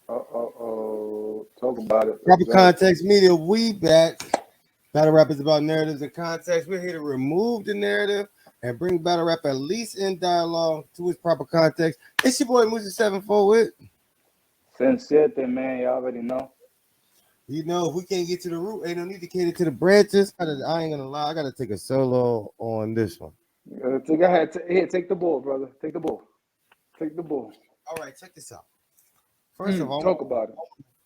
Talk about it. Proper Let's go. Context Media, we back. Battle rap is about narratives and context. We're here to remove the narrative and bring battle rap at least in dialogue to its proper context. It's your boy Musa 74 with. Sincere, man. You already know. If we can't get to the root, ain't no need to cater to the branches. I ain't gonna lie, I gotta take a solo on this one. Go ahead. Here, take the ball, brother. Take the ball. Take the ball. All right, check this out. First of all, Talk about it.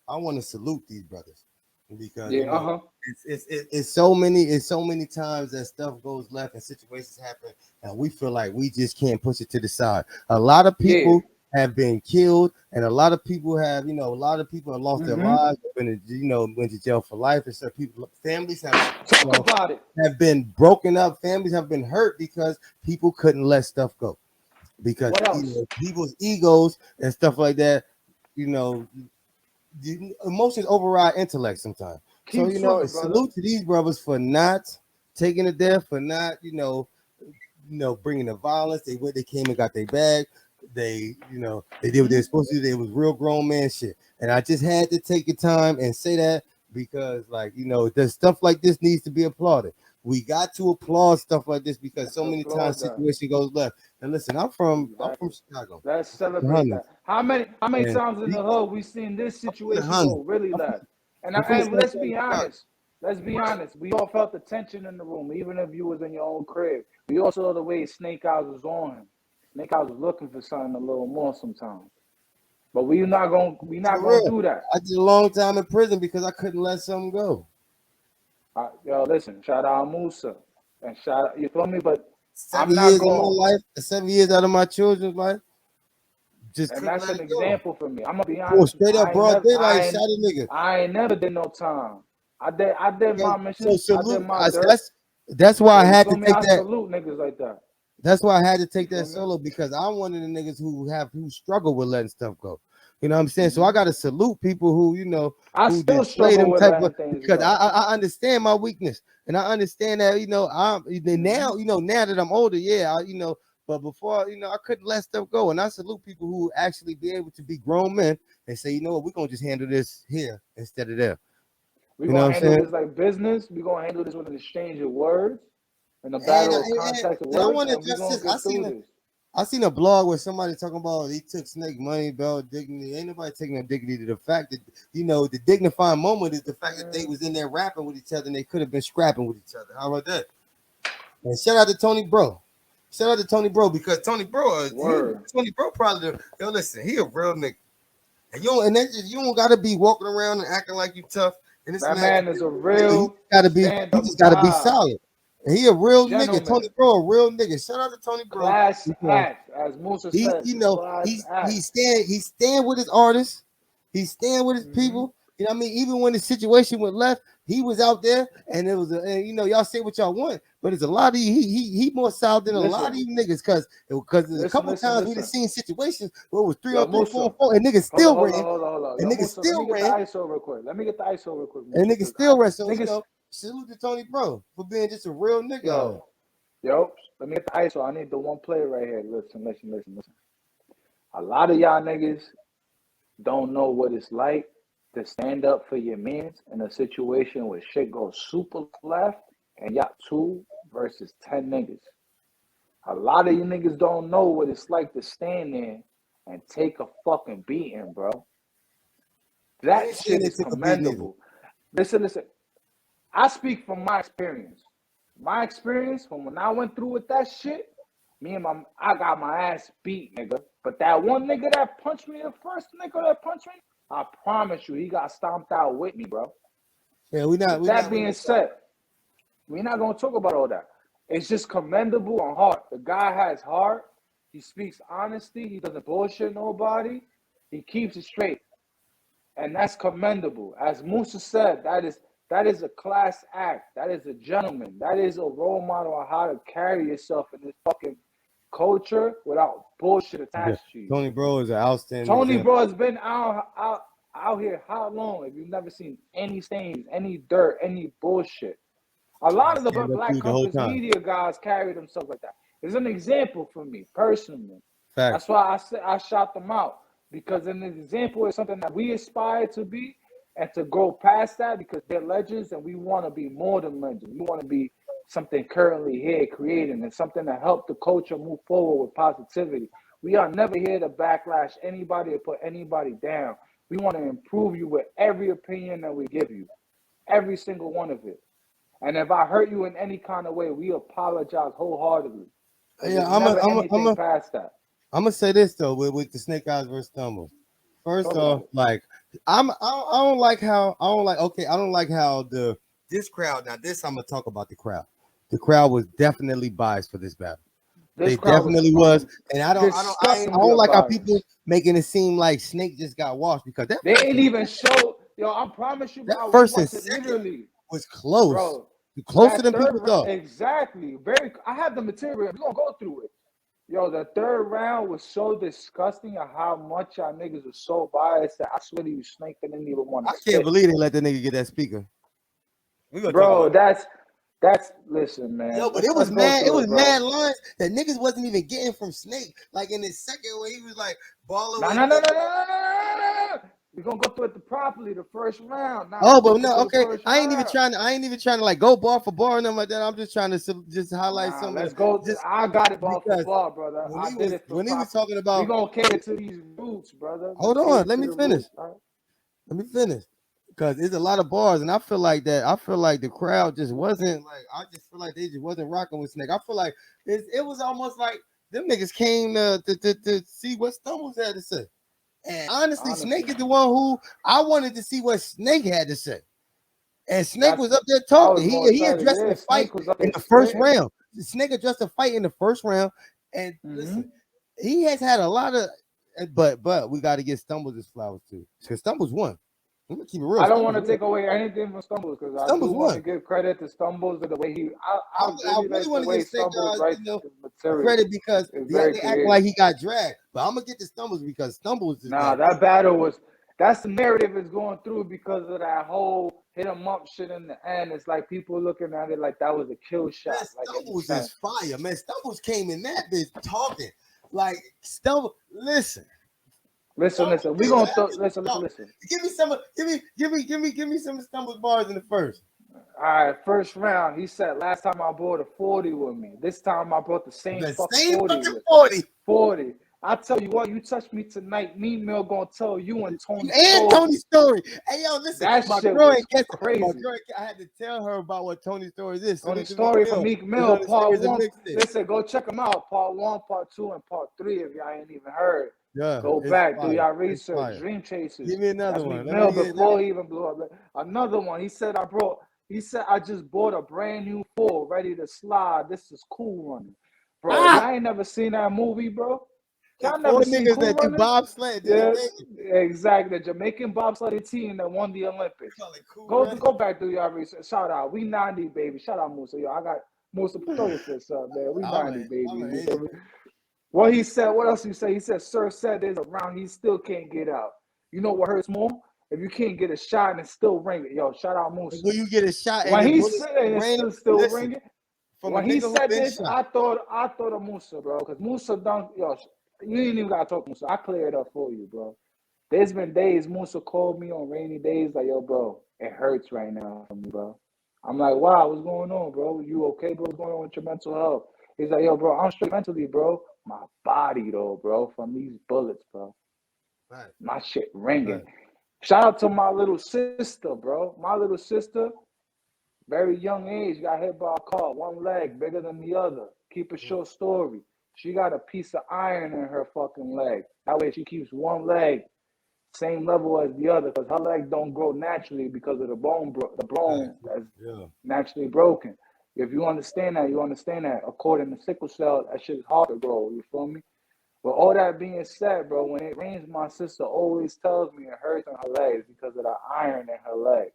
I want to salute these brothers because Yeah. it's so many times that stuff goes left and situations happen and we feel like we just can't push it to the side. A lot of Yeah. people have been killed and a lot of people have lost their lives, went to jail for life, and so families Talk about it. have been broken up, families have been hurt because people couldn't let stuff go because What else? people's egos and stuff like that, you know, the emotions override intellect sometimes. So Keep swimming, brother. salute to these brothers for not taking it there, for not bringing the violence. They came and got their bag. They did what they're supposed to do. They was real grown man shit. And I just had to take the time and say that because there's stuff like this needs to be applauded. We got to applaud stuff like this because so many times situation goes left. And listen, I'm from Chicago. Let's celebrate that. How many times in the hood we seen this situation go really left? And let's be honest. Let's be honest. We all felt the tension in the room, even if you was in your own crib. We also saw the way Snake Eyes was on him. Snake Eyes was looking for something a little more sometimes. But we're not gonna do that. I did a long time in prison because I couldn't let something go. Yo, listen, shout out Musa. And shout out, you feel me? But 7 years of my life, 7 years out of my children's life. And that's an example for me. I'm gonna be honest. Straight up, bro. Daylight shot a nigga. I ain't never did no time. I did my mission. I did my dirt. That's why I had to take that. Salute niggas like that. That's why I had to take that solo because I'm one of the niggas who struggle with letting stuff go. You know what I'm saying? So I gotta salute people who I who still display struggle them with type of things because I understand my weakness and I understand that now that I'm older, but before I couldn't let stuff go, and I salute people who actually be able to be grown men and say, you know what, we're gonna just handle this here instead of there. We're gonna handle this like business. We're gonna handle this with an exchange of words and a battle of context of words. I seen a blog where somebody talking about he took Snake money, belt, dignity. Ain't nobody taking no dignity to the fact that the dignifying moment is the fact that they was in there rapping with each other and they could have been scrapping with each other. How about that? And shout out to Tony Bro. Shout out to Tony Bro because Tony Bro probably listen, he a real nigga. And you don't gotta be walking around and acting like you tough. And that man is a real. He just gotta be solid. And he a real nigga. Tony Bro, a real nigga. Shout out to Tony Bro. Class act, as Musa said. He's staying with his artists. He's staying with his people. You know what I mean? Even when the situation went left, he was out there, and it was y'all say what y'all want, but it's a lot of he more solid than a lot of you niggas because a couple times we've seen situations where it was 3 on 3, 4 on 4, and niggas still ran. And niggas still ran. Let me get the ISO real quick. And niggas still ran. So salute to Tony Bro for being just a real nigga. Yo, let me get the ISO. I need the one player right here. Listen. A lot of y'all niggas don't know what it's like to stand up for your mans in a situation where shit goes super left and y'all 2 versus 10 niggas. A lot of you niggas don't know what it's like to stand there and take a fucking beating, bro. That shit is commendable. Listen. I speak from my experience. My experience from when I went through with that shit, I got my ass beat, nigga. But that one nigga that punched me, the first nigga that punched me, I promise you, he got stomped out with me, bro. Yeah, That being said, we're not gonna talk about all that. It's just commendable on heart. The guy has heart. He speaks honesty. He doesn't bullshit nobody. He keeps it straight, and that's commendable. As Musa said, that is a class act. That is a gentleman. That is a role model on how to carry yourself in this fucking culture without bullshit attached to you. Tony Bro is an outstanding. Tony Bro has been out here how long? If you've never seen any stains, any dirt, any bullshit. A lot of the Black Compass Media guys carry themselves like that. It's an example for me personally. Facts. That's why I shot them out. because an example is something that we aspire to be and to go past that because they're legends and we want to be more than legends. We want to be something currently here creating and something to help the culture move forward with positivity. We are never here to backlash anybody or put anybody down. We want to improve you with every opinion that we give you, every single one of it. And if I hurt you in any kind of way, we apologize wholeheartedly. Because Yeah, there's never anything past that. I'm gonna say this though with the Snake Eyes versus Stumbles. First Talk off, about it. like I don't like how I don't like how this crowd. Now this I'm gonna talk about the crowd. The crowd was definitely biased for this battle. This They crowd was definitely was, and I disgustingly don't like how people biased. making it seem like Snake just got washed because They ain't even show. Yo, I promise you, bro. that I first and rewatched it second literally, was close, bro. closer That than people third round, thought. exactly. Very. I have the material. We're gonna go through it. Yo, the third round was so disgusting at how much y'all niggas was so biased that I swear to you, Snake didn't even want I to can't spit. believe they let that nigga get that speaker. We gonna talk Bro, about that. that's listen, man. Yo, but it was Let's go mad. It through was it, bro. mad lines that niggas wasn't even getting from Snake. Like in his second, where he was like, "Baller No, was no, no, no, no, this." no, no, no, no. We're gonna go through it properly the first round. Now Oh, let's but take it no, to the okay. first I ain't even round. trying to. I ain't even trying to like go bar for bar and nothing like that. I'm just trying to just highlight Nah, some of let's the go. just I got it ball for because ball, brother. I did it for when he was proper. talking We about. gonna cater to these roots, brother. Hold Let's on, cater let to me the finish. roots. All right? Let me finish. Because there's a lot of bars, and I feel like the crowd just wasn't like. I just feel like they just wasn't rocking with Snake. I feel like it was almost like them niggas came to see what Stumbles had to say. And honestly, Snake Honestly, is the one who I wanted to see what Snake had to say. And Snake that's was up there I was talking. more He excited. addressed Yeah, the fight Snake was up in there the first spitting. round. Snake addressed the fight in the first round. And Mm-hmm. listen, he has had a lot of, but we got to get Stumbles his flowers too, because Stumbles won. I'm gonna keep it real. I don't want Stumbles to won. take away anything from Stumbles because I do Stumbles want won. to give credit to Stumbles for the way he. I I really really like the want to give way Snake Stumbles Eyes, writes his material. credit because It's they very acting creative. like he got dragged. But I'm gonna get the Stumbles because Stumbles is Nah, like that battle was. That's the narrative is going through because of that whole hit 'em up shit in the end. It's like people looking at it like that was a kill man, shot, like in the Stumbles sense. is fire, man. Stumbles came in that bitch talking like Stumbles. Listen, Listen, Stumbles listen. We came in gonna that bitch listen, listen, talking. listen. Give me some. Give me some of Stumbles bars in the first. All right, first round. He said, "Last time I brought a 40 with me. This time I brought the same The fucking same 40 fucking with 40. 40. I tell you what, you touch me tonight. Me Mill gonna tell you and Tony And Story. Tony's story. Hey yo, listen, That my shit girl was ain't guess. My crazy. girl, I had to tell her about what Tony's story is. Send Tony it to Meek Story from Mill. Meek It's Mill, on the part series of one. mixtape. Listen, go check them out. Part one, part two, and part three. If y'all ain't even heard, Yeah, go it's back, do fire. y'all It's research. fire. Dream Chasers. Give me another That's one. Meek Let me Mill get. Let me. before he even blew up. Another one. He said I brought. He said I just bought a brand new Ford, ready to slide. This is Cool Running, bro. If Ah, y'all ain't never seen that movie, bro, the y'all four never seen niggas Cool that do Runnings? bobsled, the Yeah, Jamaican. exactly. The Jamaican bobsledding team that won the We Olympics. call it cool running. Go back, do y'all research. Shout out. We 90, baby. Shout out Musa. Yo, I got Musa. Throw your fists up, man. We I'm 90, a, baby. I'm an You feel Asian. me? What he said, what else he said? He said, Sir said there's a round he still can't get out. You know what hurts more? If you can't get a shot and it's still ringing. Yo, shout out Musa. When you get a shot and When the he bullets said keep and it's raining, still listen, ringing, from a when he nigga who said been this, shot. I thought of Musa, bro. Because Musa done, yo, you ain't even gotta talk to Musa. I clear it up for you, bro. There's been days Musa called me on rainy days, like, yo, bro, it hurts right now for me, bro. I'm like, wow, what's going on, bro? You okay, bro? What's going on with your mental health? He's like, yo, bro, I'm straight mentally, bro. My body, though, bro, from these bullets, bro. Right, My shit ringing. right. Shout out to my little sister, bro. My little sister, very young age, got hit by a car, one leg bigger than the other. Keep a short story. She got a piece of iron in her fucking leg. That way she keeps one leg same level as the other because her leg don't grow naturally because of the Right. bone that's Yeah. naturally broken. If you understand that, you understand that. According to sickle cell, that shit is hard to grow. You feel me? But all that being said, bro, when it rains, my sister always tells me it hurts in her legs because of the iron in her leg.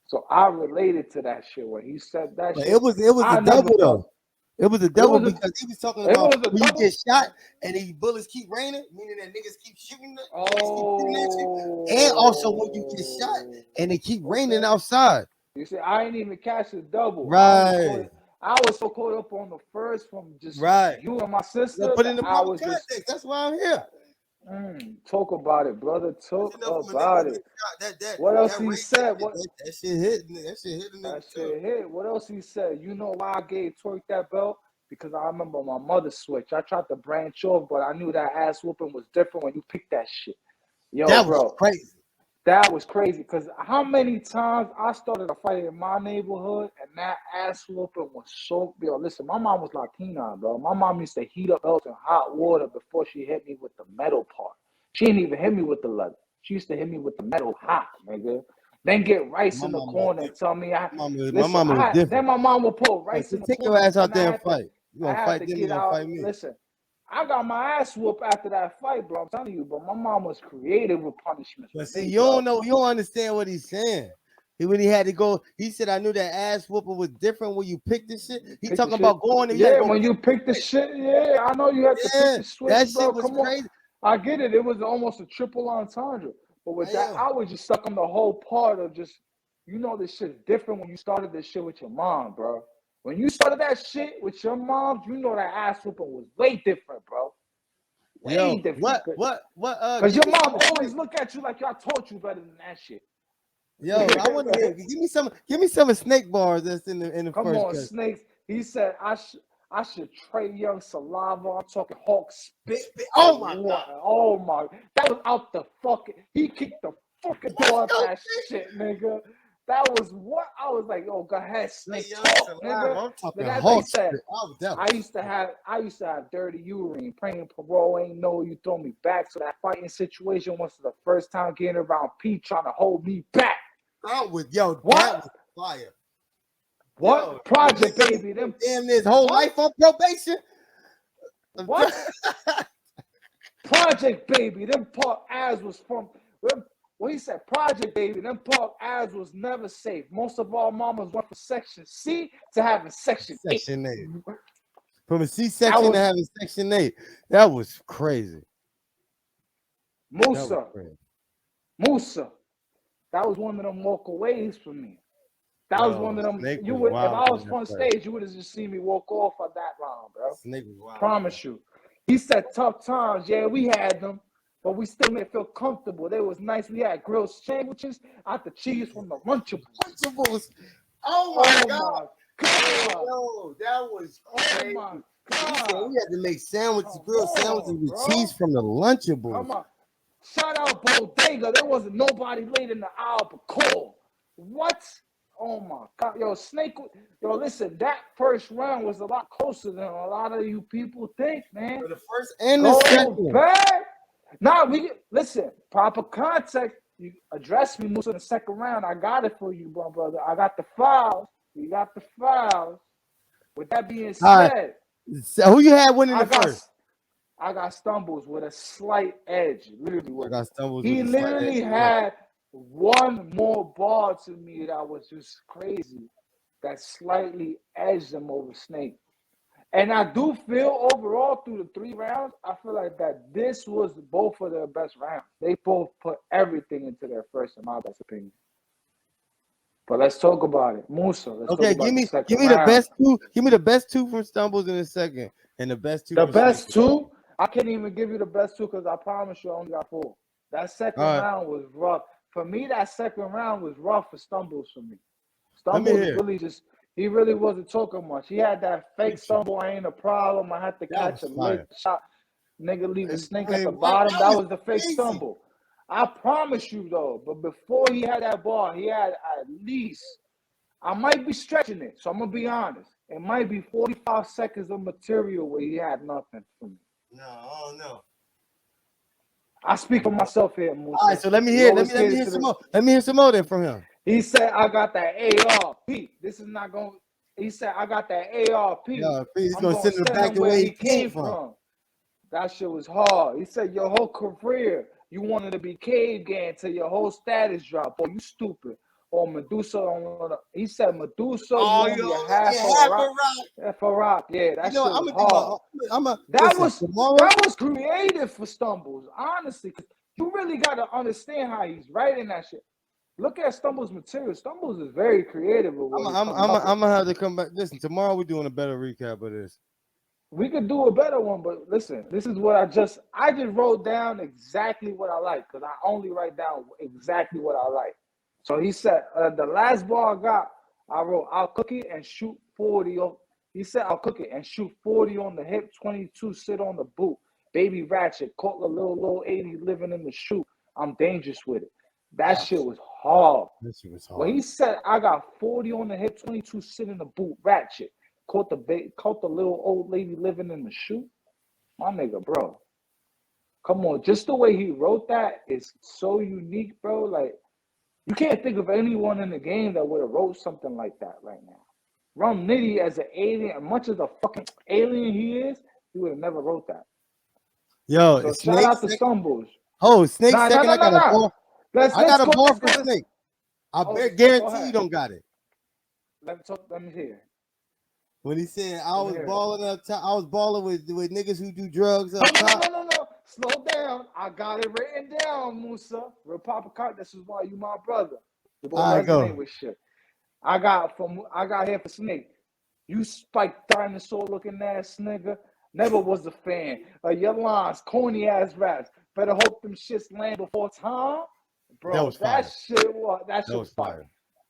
So I related to that shit. When he said that But shit, it was a I never double though. felt It was a it double was a because he was talking it about was a when you double. get shot and these bullets keep raining, meaning that niggas keep shooting at you, and also when you get shot Oh, and they keep raining okay. outside. You see, I ain't even catch the double. Right, I was so caught up on the first from just right. you and my You sister put it that in the I proper was just context. That's why I'm here. Talk about it, brother. That's Talk enough from a nigga about who it. been shot. What else That he racist shit, said? What that shit hit. That shit hit a nigga that too. shit hit? What else he said? You know why I gave Twerk that belt? Because I remember my mother switch. I tried to branch off, but I knew that ass whooping was different when you picked that shit. Yo, That was bro, crazy. that was crazy. Because how many times I started a fight in my neighborhood and that ass whooping was so. Yo, listen, my mom was Latina, bro. My mom used to heat up belts in hot water before she hit me with the metal part. She didn't even hit me with the leather. She used to hit me with the metal hot, nigga. Then get rice My in the mama was corner and different. tell me I My listen. mama was Then different. my mom would put Yo, rice in just the take your corner. ass out Then there and fight. You I gonna had fight to them? You get gonna out. fight me? Listen, I got my ass whooped after that fight, bro. I'm telling you, but my mom was creative with punishments But with see, me, you bro. don't know. You don't understand what he's saying. When he had to go, he said, "I knew that ass whooping was different when you picked this shit." He Pick the talking shit. about going and you had to Yeah, go when pick you the pick the fight. shit, yeah, I know you had to pick Yeah, the switch, that bro. shit was Come on. crazy. I get it. It was almost a triple entendre. But with that, Damn. I was just stuck on the whole part of just, this shit's different when you started this shit with your mom, bro. When you started that shit with your mom, that ass whooping was way different, bro. Way Yo, different. Because give your me some mom of the always snake. look at you like y'all taught you better than that shit. Yo, I want to hear. Give me some of snake bars that's in the Come first on, cut. Snakes. He said I should trade Young saliva. I'm talking Hawk spit for Oh my god. what? Oh my, that was out the fucking. He kicked the fucking Let's door out go, that shit, nigga. That was what I was like. Yo, go ahead, Snake Snake, Young talk, nigga. Saliva. I'm talking Then after he Hawk said, spit. Oh, that I was used to have dirty urine. Praying parole ain't know you throw me back. So that fighting situation was the first time getting around Pete trying to hold me back. that was What? that was fire. Yo, What? Project baby. Them damn this whole what? life on probation. What? Project baby. Them Park Eyez was from. Well, he said Project baby. Them Park Eyez was never safe. Most of all mamas went from Section C to having Section 8. Section 8. From a That C-section to was having Section 8. That was crazy. That was Musa. crazy. Musa. That was one of them walkaways for me. That was one Yo, of them. Snake You was would, if wild I was in that front fight. stage, you would have just seen me walk off of that round, bro. Snake was wild. Promise you. He said tough times. Yeah, we had them, but we still made it feel comfortable. They was nice. We had grilled sandwiches out the cheese from the Lunchables. Lunchables. Oh my god. God. Yo, that was crazy. Oh my He said God. we had to make sandwiches, Come grilled sandwiches on, with bro. cheese from the Lunchables. Come on. Shout out Bodega. There wasn't nobody late in the hour but call. What? Oh my God. Yo, Snake. Yo, listen, that first round was a lot closer than a lot of you people think, man. For the first and the Go second. back. Now listen, proper context. You address me, Musa, in the second round. I got it for you, my brother. I got the files. You got the files. With that being All right. said, So who you had winning the first? I got Stumbles with a slight edge. Literally, I got Stumbles he with a slight literally edge. had one more bar to me that was just crazy. That slightly edged him over Snake. And I do feel overall through the 3 rounds, I feel like that this was both of their best rounds. They both put everything into their first, in my best opinion. But let's talk about it. Musa, let's talk about the second give me round. the best two. Give me the best two from Stumbles in the second, and the best two. The from best Snake. two, I can't even give you the best two because I promise you I only got 4. That second round was rough. For me, that second round was rough for Stumbles for me. Stumbles really he really wasn't talking much. He had that fake stumble. I ain't a problem. I had to catch a lick shot. Nigga leave a Snake at the bottom. That was the fake stumble. I promise you though, but before he had that ball, he had at least, I might be stretching it, so I'm gonna be honest. It might be 45 seconds of material where he had nothing for me. No, I don't know. I speak for myself here, Musa. All right, so let me hear. Let me hear some more. Let me hear some more then from him. He said, "I got that ARP. This is not going." He said, "I got that ARP. No, he's I'm gonna send him back the way he came from." That shit was hard. He said, "Your whole career, you wanted to be cave gang till your whole status drop. Oh, you stupid." Or Medusa he said Medusa, you only a half a rock. Half a rock. Yeah, that shit was hard. That was creative for Stumbles, honestly. You really gotta understand how he's writing that shit. Look at Stumbles' material. Stumbles is very creative with what I'm gonna have to come back. Listen, tomorrow we're doing a better recap of this. We could do a better one, but listen, this is what I just wrote down exactly what I like because I only write down exactly what I like. So he said the last ball I got, I wrote I'll cook it and shoot 40 on. He said I'll cook it and shoot 40 on the hip, 22 sit on the boot. Baby ratchet, caught a little 80 living in the shoe. I'm dangerous with it. That shit was hard. This shit was When hard. he said I got 40 on the hip, 22 sit in the boot, ratchet. Caught the little old lady living in the shoe. My nigga, bro. Come on. Just the way he wrote that is so unique, bro. Like, you can't think of anyone in the game that would have wrote something like that right now. Rum Nitty as an alien, as much as a fucking alien he is, he would have never wrote that. Yo, So shout Snake. out to Stumbles. Oh, Snake Nah, second. I got a ball. I got a ball for Let's Snake. I Oh, bet go guarantee ahead. you don't got it. Let me hear. When he said I Let me was hear it. balling up top, I was balling with niggas who do drugs up No. top. Slow down. I got it written down, Musa. Real Papa Cut. This is why you my brother. You both All right, resonate go. with shit. I got here for Snake. You spiked dinosaur looking ass nigga. Never was a fan. Your lines, corny ass raps. Better hope them shits land before time. Bro, That was fire. shit was fire.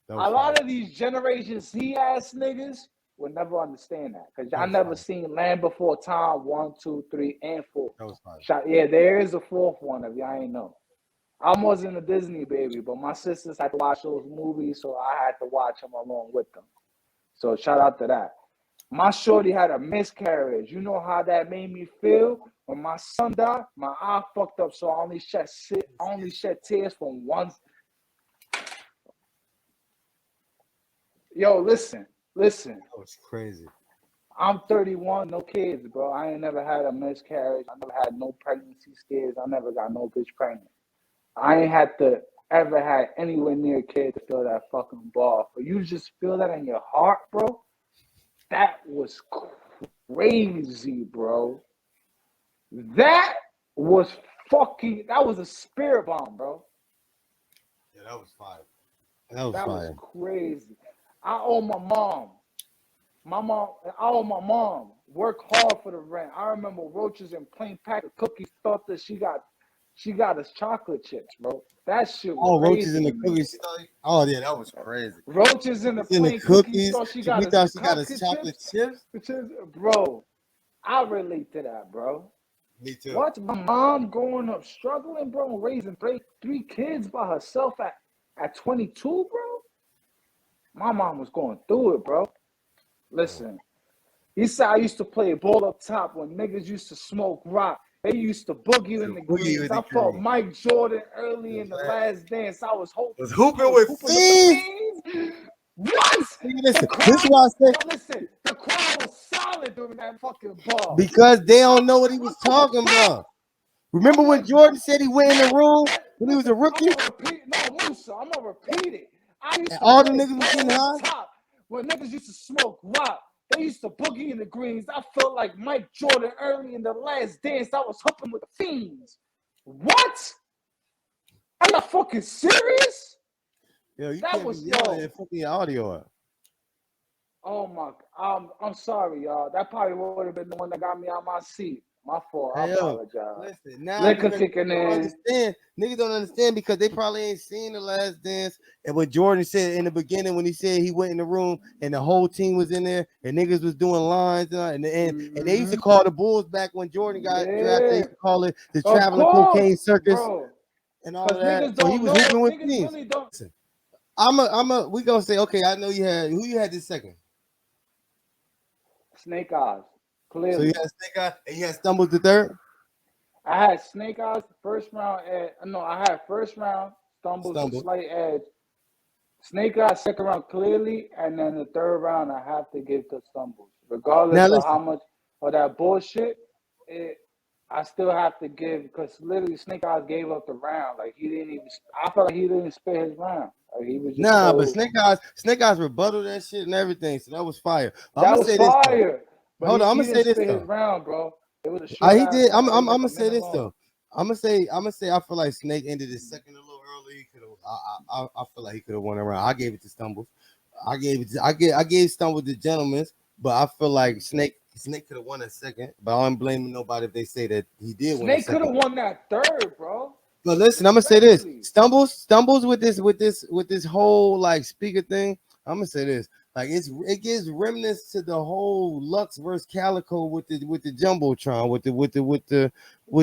A lot of these generations he ass niggas will never understand that. Because y'all never seen Land Before Time 1, 2, 3, and 4. That was fire. Yeah, there is a fourth one if y'all ain't know. I wasn't a Disney baby, but my sisters had to watch those movies, so I had to watch them along with them. So shout out to that. My shorty had a miscarriage. You know how that made me feel? When my son died, my eye fucked up, so I only shed tears from one. Yo, listen. That was crazy. I'm 31, no kids, bro. I ain't never had a miscarriage. I never had no pregnancy scares. I never got no bitch pregnant. I ain't had to ever had anywhere near a kid to feel that fucking ball. For you to just feel that in your heart, bro, that was crazy, bro. That was that was a spirit bomb, bro. Yeah, that was fire. That was crazy. I owe my mom. I owe my mom. Work hard for the rent. I remember roaches and plain pack of cookies thought that she got us chocolate chips, bro. That shit was crazy. Roaches in the cookies. Oh yeah, that was crazy. Roaches in the plain cookies thought she got us chocolate chips. Bro, I relate to that, bro. Me too. Watch my mom growing up struggling, bro, raising three kids by herself at 22, bro. My mom was going through it, bro. Listen, he said I used to play ball up top when niggas used to smoke rock. They used to boogie in the greens. I fought Mike Jordan early in the last dance. I was hooping with fiends. What? Listen, this is why I said. Listen, the crowd was solid during that fucking ball. Because they don't know what he was talking about. Remember when Jordan said he went in the room when he was a rookie? I'm gonna repeat it. All the niggas was getting high. Top when niggas used to smoke rock. They used to boogie in the greens. I felt like Mike Jordan early in the last dance. I was hooping with the fiends. What? Are you fucking serious? Yo, you can't be yelling and fucking your audio up. Oh my! I'm sorry, y'all. That probably would have been the one that got me out my seat. My fault. I apologize. Listen, now niggas don't understand because they probably ain't seen The Last Dance. And what Jordan said in the beginning when he said he went in the room and the whole team was in there and niggas was doing lines and they used to call the Bulls back when Jordan got drafted. They used to call it the traveling cocaine circus, bro. And all of that. So he was hooping with teams. Really listen, we gonna say, okay, I know who you had this second. Snake Eyes. Clearly. So you had Snake Eyes and you had Stumbles the third? I had Snake Eyes first round. I had first round, Stumbles a slight edge. Snake Eyes second round clearly, and then the third round I have to give to Stumbles. Regardless of how much of that bullshit, I still have to give because literally Snake Eyes gave up the round. Like he didn't even. I felt like he didn't spit his round. Like he was just but Snake Eyes rebutted that shit and everything. So that was fire. That was fire. Hold on, I'm gonna say this though. His round, bro. It was a he did. I'm gonna say this though. I'm gonna say I feel like Snake ended his second a little early. He could have. I feel like he could have won a round. I gave it to Stumbles. I gave Stumbles the gentleman's, but I feel like Snake Snake could have won a second, but I don't blame nobody if they say that he did win a Snake could second. have won that third, bro. But listen, I'm gonna say this: Respectfully. stumbles with this whole like speaker thing. I'm gonna say this: like it gives remnants to the whole Lux versus Calico with the jumbotron with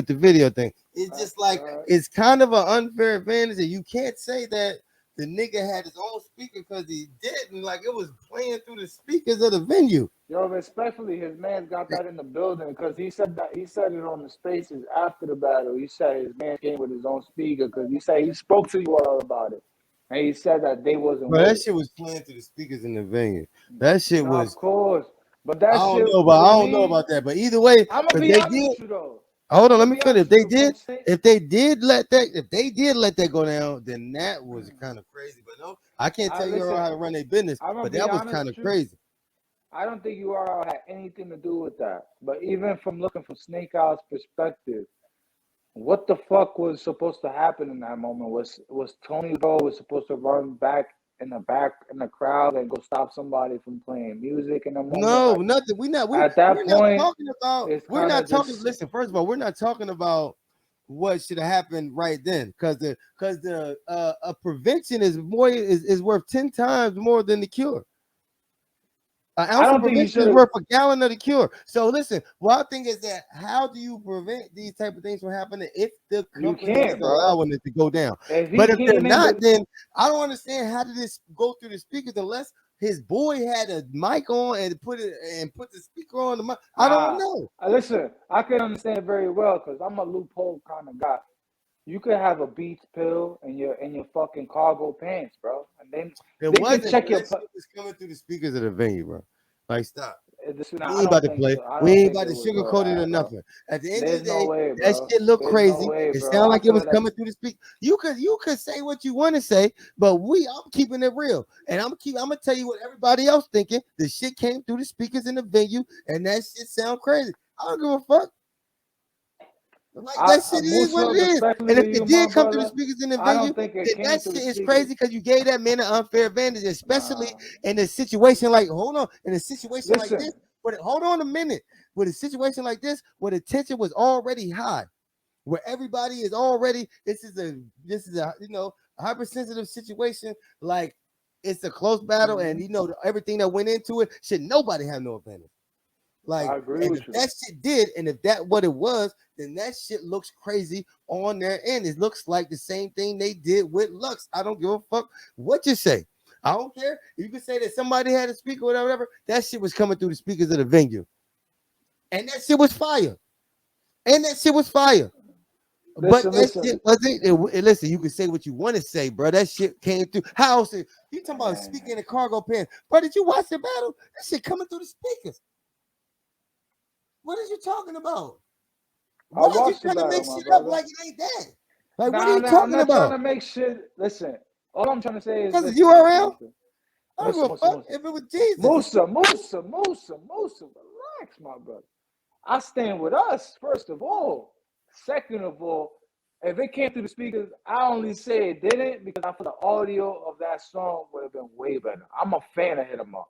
the video thing. It's just like it's kind of an unfair advantage, and you can't say that the nigga had his own speaker because he didn't. Like it was playing through the speakers of the venue. Yo, respectfully, his man got that in the building because he said it on the spaces after the battle. He said his man came with his own speaker because he said he spoke to you all about it, and he said that they wasn't. Bro, with that it. shit was playing through the speakers in the venue. That shit Nah, was. of course, but I that don't shit know, but to I don't know me, about that. But either way, I'm gonna if be they honest did, with you though. hold on, I'm let gonna me be finish. honest with you. From Snake, If they did let that go down, then that was kind of crazy. But no, I can't tell you listen, how to run their business. I'm gonna But be that was honest kind of with you. crazy. I don't think URL had anything to do with that. But even from looking from Snake Eyes' perspective, what the fuck was supposed to happen in that moment? Was Tony Bro was supposed to run back in the crowd and go stop somebody from playing music in a moment? No, Like nothing. We're at that not point, talking about. it's We're kind not of talking. just Listen, first of all, we're not talking about what should have happened right then, because the a prevention is worth 10 times more than the cure. An I ounce of don't think he prevention should is have. worth a gallon of the cure. So listen, one thing is that how do you prevent these type of things from happening if the You company is can't, bro. allowing it to go down? If he But if they're came in not, the then I don't understand how did this go through the speakers unless his boy had a mic on and put the speaker on the mic. I don't ah, know. listen, I can understand very well because I'm a loophole kind of guy. You could have a Beats pill in your fucking cargo pants, bro, and then It they could wasn't, check bro. your. That shit was coming through the speakers of the venue, bro. Like, stop. We I ain't about don't to think play. so. I We don't ain't think about it to was all sugarcoat it or that, bro. nothing. At the end of There's the no day, way, that bro. shit look There's no crazy. way, It bro. sounded I like it feel was like coming through the speak. You could say what you want to say, but I'm keeping it real. And I'm gonna tell you what everybody else thinking. The shit came through the speakers in the venue, and that shit sound crazy. I don't give a fuck. Like that shit is what Musa, it is. respectfully And if to you, it my did come through the brother, speakers in the I venue, don't think it then came that through the shit is speakers. crazy because you gave that man an unfair advantage, especially Nah. in a situation like hold on, in a situation like Listen, this. But hold on a minute. With a situation like this, where the tension was already high, where everybody is already this is a a hypersensitive situation. Like it's a close battle, and everything that went into it. Should nobody have no advantage? Like, I agree and with if you. that shit did, and if that what it was, then that shit looks crazy on their end. It looks like the same thing they did with Lux. I don't give a fuck what you say. I don't care. You can say that somebody had a speaker or whatever. That shit was coming through the speakers of the venue. And that shit was fire. And that shit was fire. But that Listen. shit wasn't. Listen, you can say what you want to say, bro. That shit came through. How else? You talking about speaking in the cargo pants? Bro, did you watch the battle? That shit coming through the speakers. What are you talking about? I Why are you watched the trying to battle, make my shit up brother. like it ain't that? Like, what are Nah, you nah, I'm talking not trying about? to make shit. Listen, all I'm trying to say is Because of listen, listen, URL? listen. I don't Musa, give a Musa, fuck Musa. if it was Jesus. Musa. Relax, my brother. I stand with us, first of all. Second of all, if it came through the speakers, I only say it didn't because I feel the audio of that song would have been way better. I'm a fan of Hit 'em Up.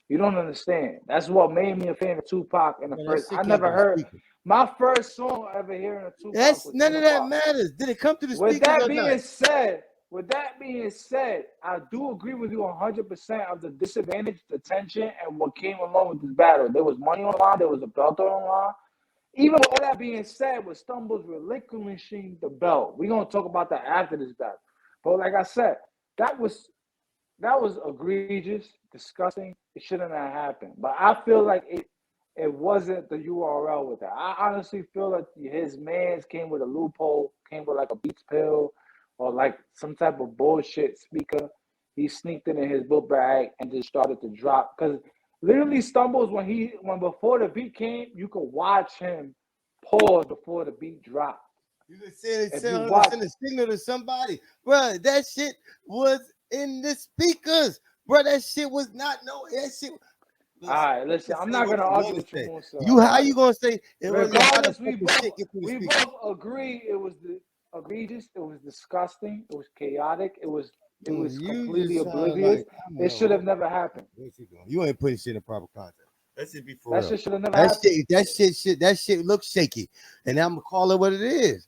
You don't understand. That's what made me a fan of Tupac in the Man, that first. shit I came never through the heard speaker. my first song ever hearing of Tupac That's was none In the of that Box. matters. Did it come through the With speakers that or not? being said, I do agree with you 100% of the disadvantage, the tension, and what came along with this battle. There was money on the line, there was a belt on the line. Even with all that being said, with Stumbles relinquishing the belt, we're gonna talk about that after this battle. But like I said, that was that was egregious, disgusting. It shouldn't have happened. But I feel like it wasn't the URL with that. I honestly feel like his man's came with a loophole, came with like a Beats pill or like some type of bullshit speaker. He sneaked it in his book bag and just started to drop. Because literally Stumbles when before the beat came, you could watch him pause before the beat dropped. You can send If you to watch, send a signal to somebody, bro. That shit was in the speakers, bro. That shit was not no. That shit. all Listen, right, you listen, can I'm say not what gonna you want argue to with you, say. Musa, You how about you it. gonna say it wasn't how the Regardless, fuck the shit get through the we speakers? both agree it was egregious, it was disgusting, it was chaotic, it was You completely just sound oblivious. like I don't It know should have never happened. what you doing. You ain't putting shit in proper context. That shit be for That real. shit should have never That happened. that shit looks shaky, and I'm gonna call it what it is.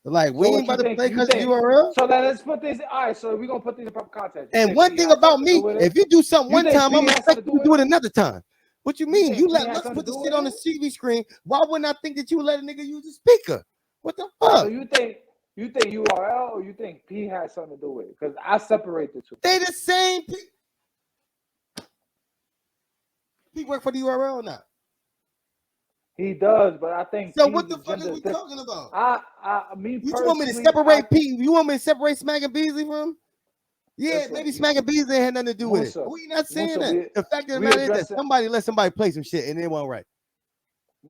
Like we So ain't what you about to think? play You because of think? URL. So then let's put this. All right. So we're gonna put these in proper context. You And think one P thing had about something to do me, with it? if you do something You one think time, P I'm had expect something to you do to do with it it? another time. What you You mean? think You P let had Lux something put to the do shit with on the it? TV screen. Why wouldn't I think that you let a nigga use the speaker? What the So fuck? you think URL or you think P had something to do with it? Because I separate the two. They the same. He work for the URL now. He does, but I think So P's what the fuck agenda is is we different. talking about? Me You want me to personally, separate P? You want me to separate Smack and Beasley from him? Yeah, listen, maybe Smack and Beasley had nothing to do with it. Musa, We not saying Musa, that. The fact of the we matter is that addressing. somebody let somebody play some shit and it won't right.